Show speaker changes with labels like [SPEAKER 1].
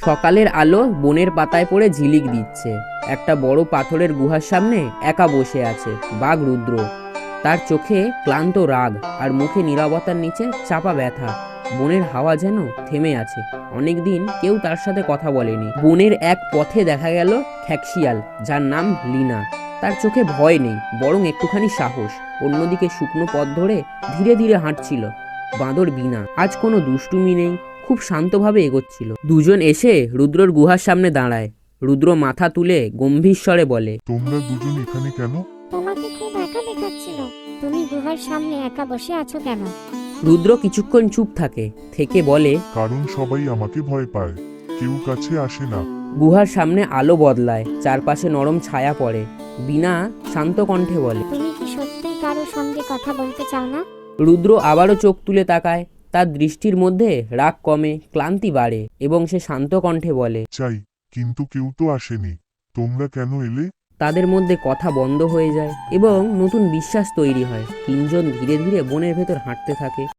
[SPEAKER 1] সকালের আলো বনের পাতায় পড়ে ঝিলিক দিচ্ছে। একটা বড় পাথরের গুহার সামনে একা বসে আছে বাঘ রুদ্র। তার চোখে ক্লান্ত রাগ আর মুখে নীরবতার নিচে চাপা ব্যথা। বনের হাওয়া যেন থেমে আছে। অনেকদিন কেউ তার সাথে কথা বলেনি। বনের এক পথে দেখা গেল খ্যাকশিয়াল, যার নাম লিনা। তার চোখে ভয় নেই, বরং একটুখানি সাহস। অন্যদিকে শুকনো পথ ধরে ধীরে ধীরে হাঁটছিল বাঁদর বিনা। আজ কোনো দুষ্টুমি নেই, খুব শান্তভাবে এগোচ্ছিল। দুজন এসে রুদ্রর গুহার সামনে দাঁড়ায়। রুদ্র মাথা তুলে গম্ভীর স্বরে বলে,
[SPEAKER 2] তোমরা দুজন এখানে কেন?
[SPEAKER 3] তোমাকে খুব একা দেখাচ্ছিল। তুমি গুহার সামনে একা বসে আছো কেন?
[SPEAKER 1] রুদ্র কিছুক্ষণ চুপ থেকে বলে,
[SPEAKER 2] কারণ সবাই আমাকে ভয় পায়, কেউ কাছে আসে না।
[SPEAKER 1] গুহার সামনে আলো বদলায়, চারপাশে নরম ছায়া পড়ে। বিনা শান্ত কণ্ঠে বলে,
[SPEAKER 3] তুমি কি সত্যিই কারোর সঙ্গে কথা বলতে চাও না?
[SPEAKER 1] রুদ্র আবারও চোখ তুলে তাকায়। তার দৃষ্টির মধ্যে রাগ কমে, ক্লান্তি বাড়ে এবং সে শান্ত কণ্ঠে বলে,
[SPEAKER 2] চাই, কিন্তু কেউ তো আসেনি। তোমরা কেন এলে?
[SPEAKER 1] তাদের মধ্যে কথা বন্ধ হয়ে যায় এবং নতুন বিশ্বাস তৈরি হয়। তিনজন ধীরে ধীরে বনের ভেতর হাঁটতে থাকে।